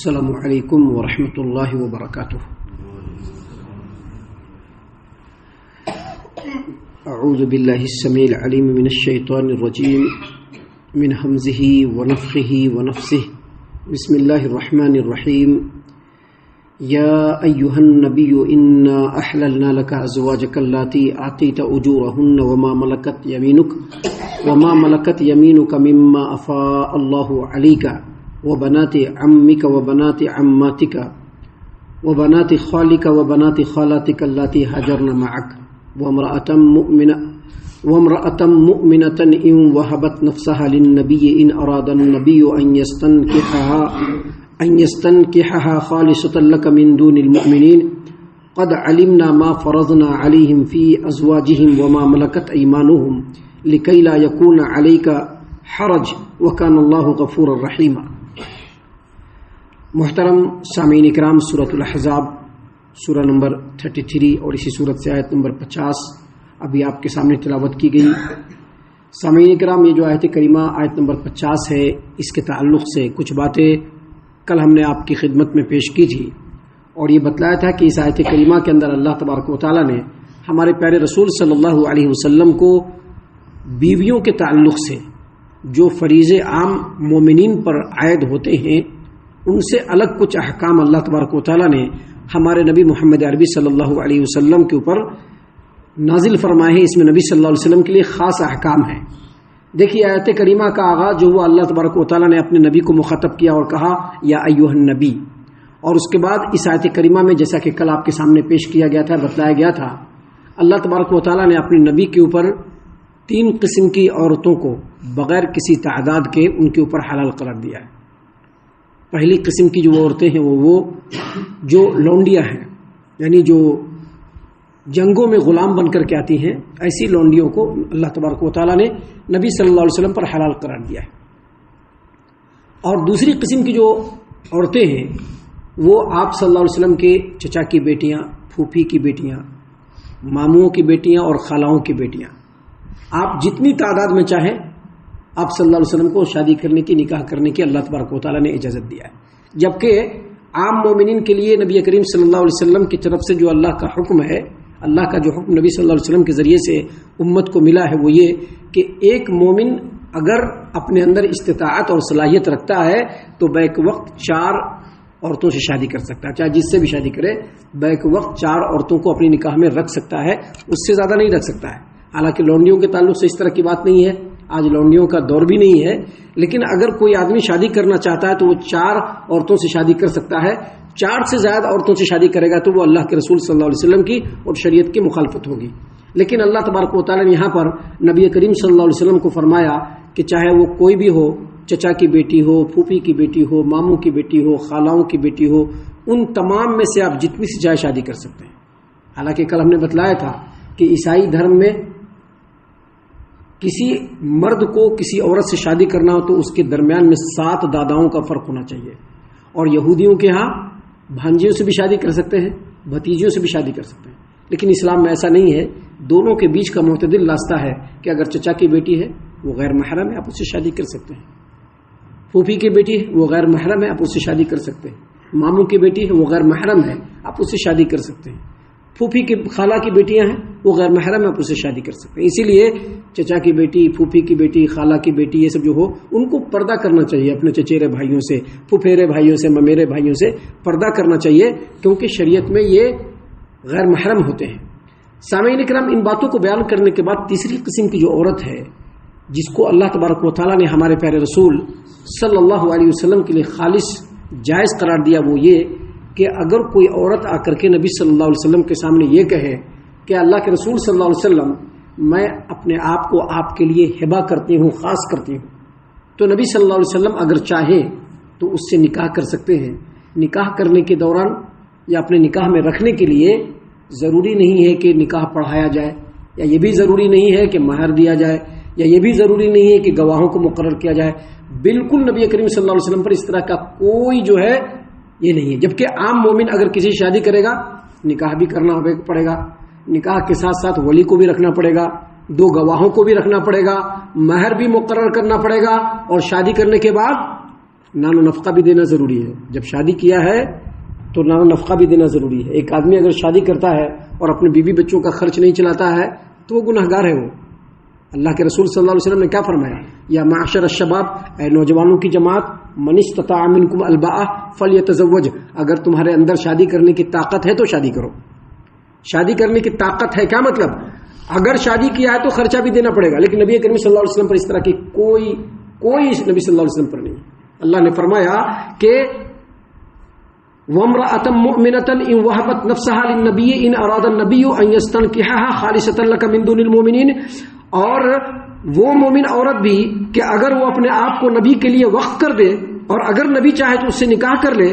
السلام علیکم ورحمۃ اللہ وبرکاتہ۔ اعوذ باللہ السمیع العلیم من الشیطان الرجیم من حمزہ ونفخہ ونفثہ۔ بسم اللہ الرحمن الرحیم۔ یا ایھا النبی انا احللنا لک ازواجک اللاتی آتیت اجورہن وما ملکت یمینک مما افاء اللہ علیک وبنات عمك وبنات عماتك وبنات خالك وبنات خالاتك اللاتي هاجرن معك وامرأة مؤمنة إن وهبت نفسها للنبي إن أراد النبي أن يستنكحها خالصة لك من دون المؤمنين قد علمنا ما فرضنا عليهم في أزواجهم وما ملكت أيمانهم لكي لا يكون عليك حرج وكان الله غفورا رحيما۔ محترم سامعین اکرام، سورۃ الاحزاب سورہ نمبر 33 اور اسی سورت سے آیت نمبر 50 ابھی آپ کے سامنے تلاوت کی گئی۔ سامعین اکرام، یہ جو آیت کریمہ آیت نمبر 50 ہے، اس کے تعلق سے کچھ باتیں کل ہم نے آپ کی خدمت میں پیش کی تھی اور یہ بتلایا تھا کہ اس آیت کریمہ کے اندر اللہ تبارک و تعالیٰ نے ہمارے پیارے رسول صلی اللہ علیہ وسلم کو بیویوں کے تعلق سے جو فریضے عام مومنین پر عائد ہوتے ہیں ان سے الگ کچھ احکام اللہ تبارک و تعالیٰ نے ہمارے نبی محمد عربی صلی اللہ علیہ وسلم کے اوپر نازل فرمائے ہیں۔ اس میں نبی صلی اللہ علیہ وسلم کے لیے خاص احکام ہیں۔ دیکھیے، آیت کریمہ کا آغاز جو ہوا، اللہ تبارک و تعالیٰ نے اپنے نبی کو مخاطب کیا اور کہا یا ایھا النبی، اور اس کے بعد اس آیت کریمہ میں جیسا کہ کل آپ کے سامنے پیش کیا گیا تھا، بتلایا گیا تھا، اللہ تبارک و تعالیٰ نے اپنے نبی کے اوپر 3 قسم کی عورتوں کو بغیر کسی تعداد کے ان کے اوپر حلال قرار دیا ہے۔ پہلی قسم کی جو عورتیں ہیں وہ جو لونڈیاں ہیں، یعنی جو جنگوں میں غلام بن کر کے آتی ہیں، ایسی لونڈیوں کو اللہ تبارک و تعالیٰ نے نبی صلی اللہ علیہ وسلم پر حلال قرار دیا ہے۔ اور دوسری قسم کی جو عورتیں ہیں وہ آپ صلی اللہ علیہ وسلم کے چچا کی بیٹیاں، پھوپھی کی بیٹیاں، ماموں کی بیٹیاں اور خالاؤں کی بیٹیاں، آپ جتنی تعداد میں چاہیں آپ صلی اللہ علیہ وسلم کو شادی کرنے کی، نکاح کرنے کی اللہ تبارک و تعالیٰ نے اجازت دیا ہے۔ جبکہ عام مومنین کے لیے نبی کریم صلی اللہ علیہ وسلم کی طرف سے جو اللہ کا حکم ہے، اللہ کا جو حکم نبی صلی اللہ علیہ وسلم کے ذریعے سے امت کو ملا ہے، وہ یہ کہ ایک مومن اگر اپنے اندر استطاعت اور صلاحیت رکھتا ہے تو بیک وقت 4 عورتوں سے شادی کر سکتا ہے، چاہے جس سے بھی شادی کرے، بیک وقت 4 عورتوں کو اپنی نکاح میں رکھ سکتا ہے، اس سے زیادہ نہیں رکھ سکتا ہے۔ حالانکہ لونڈیوں کے تعلق سے اس طرح کی بات نہیں ہے، آج لونڈیوں کا دور بھی نہیں ہے، لیکن اگر کوئی آدمی شادی کرنا چاہتا ہے تو وہ 4 عورتوں سے شادی کر سکتا ہے۔ 4 سے زیادہ عورتوں سے شادی کرے گا تو وہ اللہ کے رسول صلی اللہ علیہ وسلم کی اور شریعت کی مخالفت ہوگی۔ لیکن اللہ تبارک و تعالیٰ نے یہاں پر نبی کریم صلی اللہ علیہ وسلم کو فرمایا کہ چاہے وہ کوئی بھی ہو، چچا کی بیٹی ہو، پھوپھی کی بیٹی ہو، ماموں کی بیٹی ہو، خالاؤں کی بیٹی ہو، ان تمام میں سے آپ جتنی سی چاہے شادی کر سکتے ہیں۔ حالانکہ کل ہم نے بتلایا تھا کہ عیسائی دھرم میں کسی مرد کو کسی عورت سے شادی کرنا ہو تو اس کے درمیان میں 7 داداؤں کا فرق ہونا چاہیے، اور یہودیوں کے ہاں بھانجیوں سے بھی شادی کر سکتے ہیں، بھتیجیوں سے بھی شادی کر سکتے ہیں۔ لیکن اسلام میں ایسا نہیں ہے، دونوں کے بیچ کا معتدل راستہ ہے کہ اگر چچا کی بیٹی ہے وہ غیر محرم ہے، آپ اس سے شادی کر سکتے ہیں، پھوپھی کی بیٹی ہے وہ غیر محرم ہے، آپ اس سے شادی کر سکتے ہیں، ماموں کی بیٹی ہے وہ غیر محرم ہے، آپ اس سے شادی کر سکتے ہیں، پھوپھی کی خالہ کی بیٹیاں ہیں وہ غیر محرم ہے، آپ اس سے شادی کر سکتے ہیں۔ اسی لیے چچا کی بیٹی، پھوپھی کی بیٹی، خالہ کی بیٹی، یہ سب جو ہو ان کو پردہ کرنا چاہیے، اپنے چچیرے بھائیوں سے، پھپھیرے بھائیوں سے، ممیرے بھائیوں سے پردہ کرنا چاہیے، کیونکہ شریعت میں یہ غیر محرم ہوتے ہیں۔ سامعین اکرام، ان باتوں کو بیان کرنے کے بعد تیسری قسم کی جو عورت ہے جس کو اللہ تبارک و تعالیٰ نے ہمارے پیارے رسول صلی اللہ علیہ وسلم کے لیے خالص جائز قرار دیا، وہ یہ کہ اگر کوئی عورت آ کر کے نبی صلی اللہ علیہ وسلم کے سامنے یہ کہے کہ اللہ کے رسول صلی اللہ علیہ وسلم، میں اپنے آپ کو آپ کے لیے ہبہ کرتی ہوں، خاص کرتی ہوں، تو نبی صلی اللہ علیہ وسلم اگر چاہے تو اس سے نکاح کر سکتے ہیں۔ نکاح کرنے کے دوران یا اپنے نکاح میں رکھنے کے لیے ضروری نہیں ہے کہ نکاح پڑھایا جائے، یا یہ بھی ضروری نہیں ہے کہ مہر دیا جائے، یا یہ بھی ضروری نہیں ہے کہ گواہوں کو مقرر کیا جائے۔ بالکل نبی کریم صلی اللہ علیہ وسلم پر اس طرح کا کوئی جو ہے یہ نہیں ہے۔ جبکہ عام مومن اگر کسی شادی کرے گا، نکاح بھی کرنا پڑے گا، نکاح کے ساتھ ساتھ ولی کو بھی رکھنا پڑے گا، 2 گواہوں کو بھی رکھنا پڑے گا، مہر بھی مقرر کرنا پڑے گا، اور شادی کرنے کے بعد نان و نفقہ بھی دینا ضروری ہے. جب شادی کیا ہے تو نان و نفقہ بھی دینا ضروری ہے. ایک آدمی اگر شادی کرتا ہے اور اپنے بیوی بچوں کا خرچ نہیں چلاتا ہے تو وہ گنہگار ہے. وہ اللہ کے رسول صلی اللہ علیہ وسلم نے کیا فرمایا؟ یا معاشر الشباب، اے نوجوانوں کی جماعت، من استطاع منکم الباء فلیتزوج، اگر تمہارے اندر شادی کرنے کی طاقت ہے تو شادی کرو. شادی کرنے کی طاقت ہے کیا مطلب؟ اگر شادی کیا ہے تو خرچہ بھی دینا پڑے گا، لیکن نبی کریم صلی اللہ علیہ وسلم پر اس طرح کی کوئی نبی صلی اللہ علیہ وسلم پر نہیں. اللہ نے فرمایا کہ وَامْرَأَةً مُؤْمِنَةً إِنْ وَهَبَتْ نَفْسَهَا لِلنَّبِيِّ إِنْ أَرَادَ النَّبِيُّ أَنْ يَسْتَنْكِحَهَا خَالِصَةً لَكَ مِنْ دُونِ الْمُؤْمِنِينَ، اور وہ مومن عورت بھی کہ اگر وہ اپنے آپ کو نبی کے لیے وقف کر دے اور اگر نبی چاہے تو اس سے نکاح کر لے،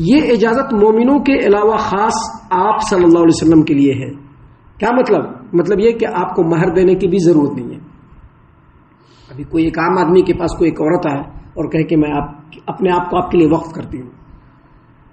یہ اجازت مومنوں کے علاوہ خاص آپ صلی اللہ علیہ وسلم کے لیے ہے. کیا مطلب؟ مطلب یہ کہ آپ کو مہر دینے کی بھی ضرورت نہیں ہے. ابھی کوئی ایک عام آدمی کے پاس کوئی ایک عورت آئے اور کہے کہ میں اپنے آپ کو آپ کے لیے وقف کرتی ہوں،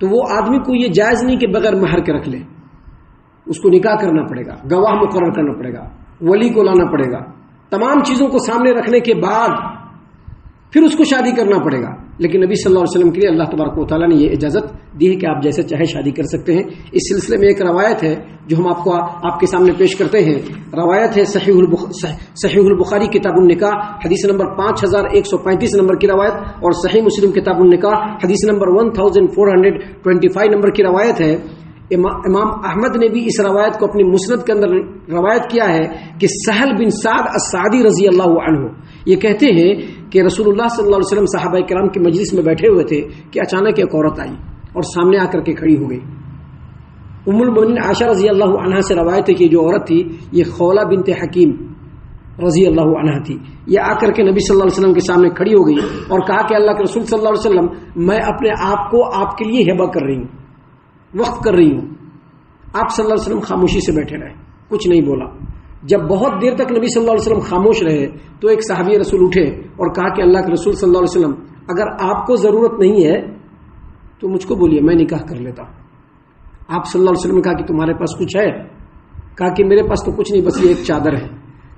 تو وہ آدمی کو یہ جائز نہیں کہ بغیر مہر کے رکھ لے. اس کو نکاح کرنا پڑے گا، گواہ مقرر کرنا پڑے گا، ولی کو لانا پڑے گا، تمام چیزوں کو سامنے رکھنے کے بعد پھر اس کو شادی کرنا پڑے گا. لیکن نبی صلی اللہ علیہ وسلم کے لیے اللہ تبارک و تعالیٰ نے یہ اجازت دی ہے کہ آپ جیسے چاہے شادی کر سکتے ہیں. اس سلسلے میں ایک روایت ہے جو ہم آپ کے سامنے پیش کرتے ہیں. روایت ہے صحیح البخاری کتاب النکاح حدیث نمبر 5135 نمبر کی روایت، اور صحیح مسلم کتاب النکاح حدیث نمبر 1425 نمبر کی روایت ہے. امام احمد نے بھی اس روایت کو اپنی مسند کے اندر روایت کیا ہے کہ سہل بن سعد السعدی رضی اللہ عنہ یہ کہتے ہیں کہ رسول اللہ صلی اللہ علیہ وسلم صحابہ کرام کی مجلس میں بیٹھے ہوئے تھے کہ اچانک ایک عورت آئی اور سامنے آ کر کے کھڑی ہو گئی. ام المؤمنین عائشہ رضی اللہ عنہا سے روایت ہے کہ جو عورت تھی یہ خولہ بنت حکیم رضی اللہ عنہا تھی. یہ آ کر کے نبی صلی اللہ علیہ وسلم کے سامنے کھڑی ہو گئی اور کہا کہ اللہ کے رسول صلی اللہ علیہ وسلم، میں اپنے آپ کو آپ کے لیے ہبہ کر رہی ہوں، وقف کر رہی ہوں. آپ صلی اللہ علیہ وسلم خاموشی سے بیٹھے رہے، کچھ نہیں بولا. جب بہت دیر تک نبی صلی اللہ علیہ وسلم خاموش رہے تو ایک صحابی رسول اٹھے اور کہا کہ اللہ کے رسول صلی اللہ علیہ وسلم، اگر آپ کو ضرورت نہیں ہے تو مجھ کو بولیے، میں نکاح کر لیتا. آپ صلی اللہ علیہ وسلم نے کہا کہ تمہارے پاس کچھ ہے؟ کہا کہ میرے پاس تو کچھ نہیں، بس یہ ایک چادر ہے.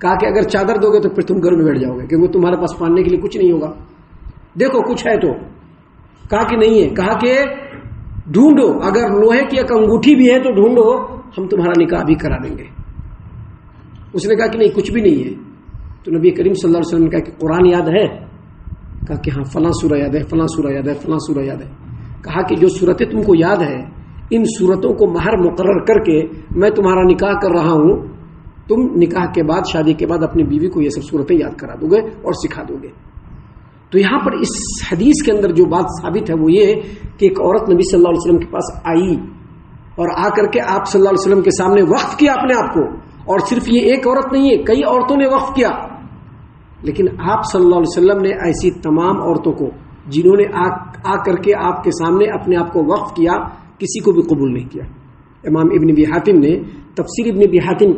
کہا کہ اگر چادر دو گے تو پھر تم گھر میں بیٹھ جاؤ گے کیونکہ تمہارے پاس پہننے کے لیے کچھ نہیں ہوگا. دیکھو کچھ ہے تو. کہا کہ نہیں ہے. کہا کہ ڈھونڈو، اگر لوہے کی ایک انگوٹھی بھی ہے تو ڈھونڈو، ہم تمہارا نکاح بھی کرا دیں گے. اس نے کہا کہ نہیں، کچھ بھی نہیں ہے. تو نبی کریم صلی اللہ علیہ وسلم نے کہا کہ قرآن یاد ہے؟ کہا کہ ہاں فلاں سورہ یاد ہے، فلاں سورہ یاد ہے، فلاں سورہ یاد ہے. کہا کہ جو صورتیں تم کو یاد ہے ان صورتوں کو مہر مقرر کر کے میں تمہارا نکاح کر رہا ہوں، تم نکاح کے بعد، شادی کے بعد اپنی بیوی کو یہ سب صورتیں یاد کرا دو گے اور سکھا دو گے. تو یہاں پر اس حدیث کے اندر جو بات ثابت ہے وہ یہ کہ ایک عورت نبی صلی اللہ علیہ وسلم کے پاس آئی اور آ کر کے آپ صلی اللہ علیہ وسلم کے سامنے وقف کیا اپنے آپ کو. اور صرف یہ ایک عورت نہیں ہے، کئی عورتوں نے وقف کیا. لیکن آپ صلی اللہ علیہ وسلم نے ایسی تمام عورتوں کو جنہوں نے آ کر کے آپ کے سامنے اپنے آپ کو وقف کیا، کسی کو بھی قبول نہیں کیا. امام ابن ابی حاتم نے تفسیر ابن ابی حاتم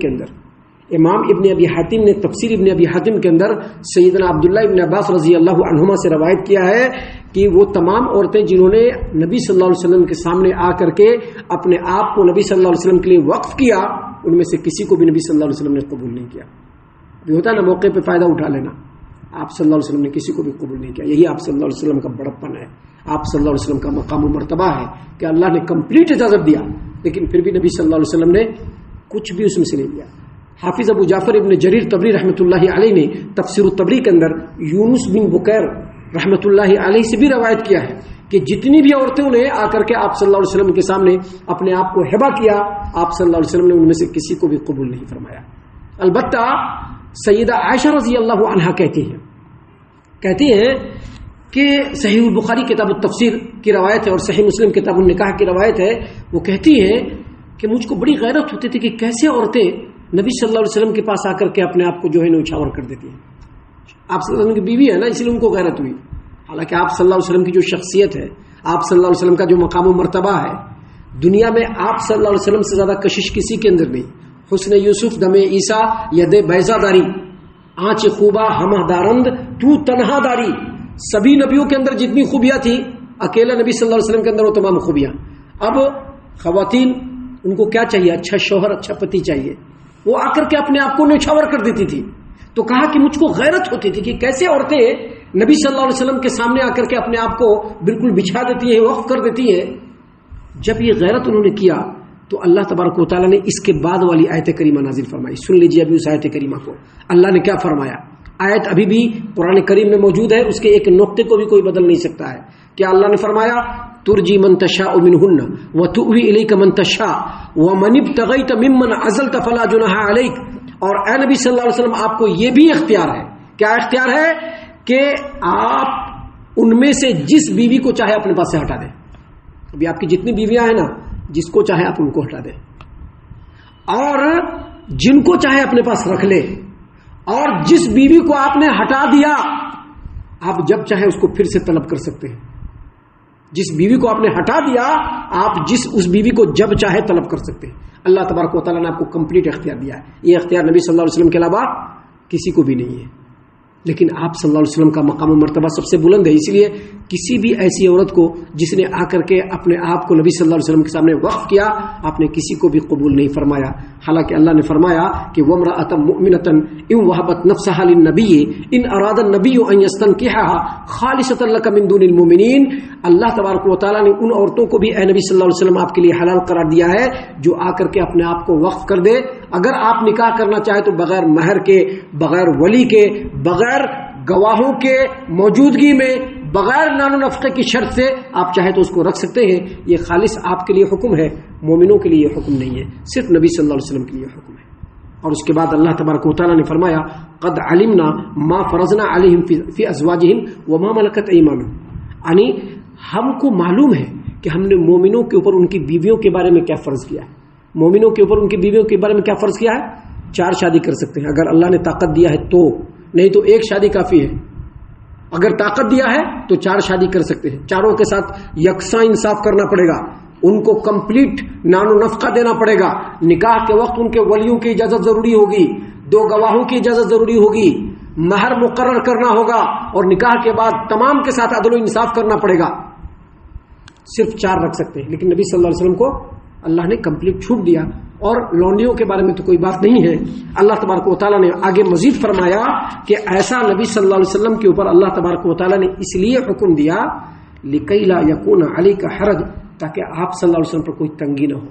کے اندر سیدنا عبداللہ ابن عباس رضی اللہ عنہما سے روایت کیا ہے کہ وہ تمام عورتیں جنہوں نے نبی صلی اللہ علیہ وسلم کے سامنے آ کر کے اپنے آپ کو نبی صلی اللہ علیہ وسلم کے لیے وقف کیا، ان میں سے کسی کو بھی نبی صلی اللہ علیہ وسلم نے قبول نہیں کیا. ابھی ہوتا ہے نا موقع پہ فائدہ اٹھا لینا. آپ صلی اللہ علیہ وسلم نے کسی کو بھی قبول نہیں کیا. یہی آپ صلی اللہ علیہ وسلم کا بڑپن ہے، آپ صلی اللہ علیہ وسلم کا مقام و مرتبہ ہے کہ اللہ نے کمپلیٹ اجازت دیا لیکن پھر بھی نبی صلی اللہ علیہ وسلم نے کچھ بھی اس میں سے نہیں لیا. حافظ ابو جعفر ابن جریر طبری رحمۃ اللہ علیہ نے تفسیر الطبری کے اندر یونس بن بکیر رحمۃ اللہ علیہ سے بھی روایت کیا ہے کہ جتنی بھی عورتوں نے آ کر کے آپ صلی اللہ علیہ وسلم کے سامنے اپنے آپ کو ہبہ کیا، آپ صلی اللہ علیہ وسلم نے ان میں سے کسی کو بھی قبول نہیں فرمایا. البتہ سیدہ عائشہ رضی اللہ عنہا کہتی ہیں کہ صحیح البخاری کتاب التفسیر کی روایت ہے اور صحیح مسلم کتاب النکاح کی روایت ہے. وہ کہتی ہیں کہ مجھ کو بڑی غیرت ہوتی تھی کہ کیسے عورتیں نبی صلی اللہ علیہ وسلم کے پاس آ کر کے اپنے آپ کو جو ہے نوچھاور کر دیتی ہیں. آپ صلی اللہ علیہ وسلم کی بیوی ہے نا، اس لیے ان کو غیرت ہوئی. حالانکہ آپ صلی اللہ علیہ وسلم کی جو شخصیت ہے، آپ صلی اللہ علیہ وسلم کا جو مقام و مرتبہ ہے، دنیا میں آپ صلی اللہ علیہ وسلم سے زیادہ کشش کسی کے اندر نہیں. حسن یوسف دم عیسیٰ ید بیضا داری، آنچ خوبہ ہمہ دارند تو تنہا داری. سبھی نبیوں کے اندر جتنی خوبیاں تھیں، اکیلا نبی صلی اللہ علیہ وسلم کے اندر وہ تمام خوبیاں. اب خواتین ان کو کیا چاہیے؟ اچھا شوہر، اچھا پتی چاہیے. وہ آ کر کے اپنے آپ کو نچھاور کر دیتی تھی. تو کہا کہ مجھ کو غیرت ہوتی تھی کہ کیسے عورتیں نبی صلی اللہ علیہ وسلم کے سامنے آ کر کے اپنے آپ کو بالکل بچھا دیتی ہیں، وقف کر دیتی ہیں. جب یہ غیرت انہوں نے کیا تو اللہ تبارک و تعالیٰ نے اس کے بعد والی آیت کریمہ نازل فرمائی. سن لیجیے ابھی اس آیت کریمہ کو. اللہ نے کیا فرمایا؟ آیت ابھی بھی قرآن کریم میں موجود ہے، اس کے ایک نقطے کو بھی کوئی بدل نہیں سکتا ہے. کیا اللہ نے فرمایا؟ ترجی من تشاء منہن وتؤوی الیک من تشاء ومن ابتغیت ممن عزلت فلا جناح علیک. اور اے نبی صلی اللہ علیہ وسلم، آپ کو یہ بھی اختیار ہے. کیا اختیار ہے؟ کہ آپ ان میں سے جس بیوی کو چاہے اپنے پاس سے ہٹا دیں. ابھی آپ کی جتنی بیویاں ہیں نا، جس کو چاہے آپ ان کو ہٹا دیں، اور جن کو چاہے اپنے پاس رکھ لے. اور جس بیوی کو آپ نے ہٹا دیا، آپ جب چاہے اس کو پھر سے طلب کر سکتے ہیں. جس بیوی کو آپ نے ہٹا دیا، آپ اس بیوی کو جب چاہے طلب کر سکتے ہیں. اللہ تبارک و تعالیٰ نے آپ کو کمپلیٹ اختیار دیا ہے. یہ اختیار نبی صلی اللہ علیہ وسلم کے علاوہ کسی کو بھی نہیں ہے. لیکن آپ صلی اللہ علیہ وسلم کا مقام و مرتبہ سب سے بلند ہے، اس لیے کسی بھی ایسی عورت کو جس نے آ کر کے اپنے آپ کو نبی صلی اللہ علیہ وسلم کے سامنے وقف کیا، آپ نے کسی کو بھی قبول نہیں فرمایا. حالانکہ اللہ نے فرمایا کہ وَامْرَأَةً مُؤْمِنَةً إِنْ وَهَبَتْ نَفْسَهَا لِلنَّبِيِّ إِنْ أَرَادَ النَّبِيُّ أَنْ يَسْتَنْكِحَهَا خَالِصَةً لَكَ مِنْ دُونِ الْمُؤْمِنِينَ. اللہ تبارک و تعالیٰ نے ان عورتوں کو بھی اے نبی صلی اللہ علیہ وسلم آپ کے لیے حلال قرار دیا ہے جو آ کر کے اپنے آپ کو وقف کر دے. اگر آپ نکاح کرنا چاہیں تو بغیر مہر کے، بغیر ولی کے، بغیر گواہوں کے موجودگی میں، بغیر نان و نفقے کی شرط سے آپ چاہے تو اس کو رکھ سکتے ہیں. یہ خالص آپ کے لیے حکم ہے، مومنوں کے لیے حکم نہیں ہے، صرف نبی صلی اللہ علیہ وسلم کے لیے حکم ہے. اور اس کے بعد اللہ تبارک و تعالیٰ نے فرمایا قد علمنا ما فرضنا علیہم فی ازواجہم وما ملکت ایمانہم. یعنی ہم کو معلوم ہے کہ ہم نے مومنوں کے اوپر ان کی بیویوں کے بارے میں کیا فرض کیا ہے. مومنوں کے اوپر ان کی بیویوں کے بارے میں کیا فرض کیا ہے؟ 4 شادی کر سکتے ہیں اگر اللہ نے طاقت دیا ہے تو، نہیں تو 1 شادی کافی ہے. اگر طاقت دیا ہے تو 4 شادی کر سکتے ہیں. چاروں کے ساتھ یکساں انصاف کرنا پڑے گا، ان کو کمپلیٹ نان و نفقہ دینا پڑے گا. نکاح کے وقت ان کے ولیوں کی اجازت ضروری ہوگی، 2 گواہوں کی اجازت ضروری ہوگی، مہر مقرر کرنا ہوگا، اور نکاح کے بعد تمام کے ساتھ عدل و انصاف کرنا پڑے گا. صرف 4 رکھ سکتے ہیں، لیکن نبی صلی اللہ علیہ وسلم کو اللہ نے کمپلیٹ چھوٹ دیا. اور لونڈیوں کے بارے میں تو کوئی بات نہیں ہے. اللہ تبارک و تعالیٰ نے آگے مزید فرمایا کہ ایسا نبی صلی اللہ علیہ وسلم کے اوپر اللہ تبارک و تعالیٰ نے اس لیے حکم دیا لِكَيْ لَا يَكُونَ عَلَيْكَ حَرَجٌ، تاکہ آپ صلی اللہ علیہ وسلم پر کوئی تنگی نہ ہو،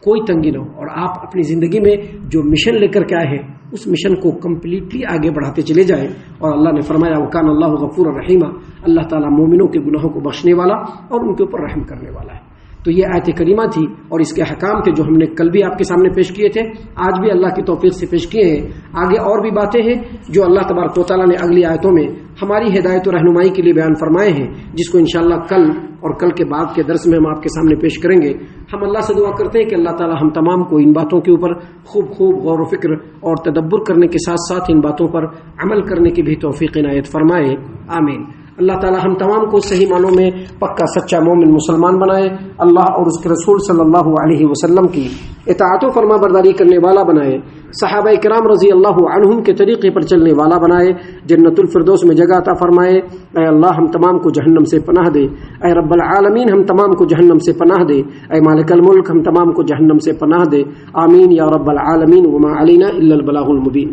کوئی تنگی نہ ہو. اور آپ اپنی زندگی میں جو مشن لے کر کے آئے ہیں اس مشن کو کمپلیٹلی آگے بڑھاتے چلے جائیں. اور اللہ نے فرمایا وَكَانَ اللَّهُ غَفُورًا رَحِيمًا، اللہ تعالیٰ مومنوں کے گناہوں کو بخشنے والا اور ان کے اوپر رحم کرنے والا ہے. تو یہ آیت کریمہ تھی اور اس کے احکام تھے جو ہم نے کل بھی آپ کے سامنے پیش کیے تھے، آج بھی اللہ کی توفیق سے پیش کیے ہیں. آگے اور بھی باتیں ہیں جو اللہ تبارک و تعالیٰ نے اگلی آیتوں میں ہماری ہدایت و رہنمائی کے لیے بیان فرمائے ہیں، جس کو انشاءاللہ کل اور کل کے بعد کے درس میں ہم آپ کے سامنے پیش کریں گے. ہم اللہ سے دعا کرتے ہیں کہ اللہ تعالیٰ ہم تمام کو ان باتوں کے اوپر خوب غور و فکر اور تدبر کرنے کے ساتھ ساتھ ان باتوں پر عمل کرنے کی بھی توفیق عنایت فرمائے. آمین. اللہ تعالی ہم تمام کو صحیح معنوں میں پکا سچا مومن مسلمان بنائے، اللہ اور اس کے رسول صلی اللہ علیہ وسلم کی اطاعت و فرما برداری کرنے والا بنائے، صحابہ کرام رضی اللہ عنہم کے طریقے پر چلنے والا بنائے، جنت الفردوس میں جگہ عطا فرمائے. اے اللہ ہم تمام کو جہنم سے پناہ دے، اے رب العالمین ہم تمام کو جہنم سے پناہ دے، اے مالک الملک ہم تمام کو جہنم سے پناہ دے. آمین یا رب العالمین. وما علینا الا البلاغ المبین.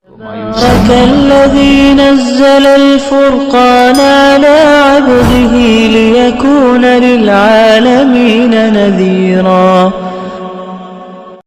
تبارك الذي نزل الفرقان على عبده ليكون للعالمين نذيرا.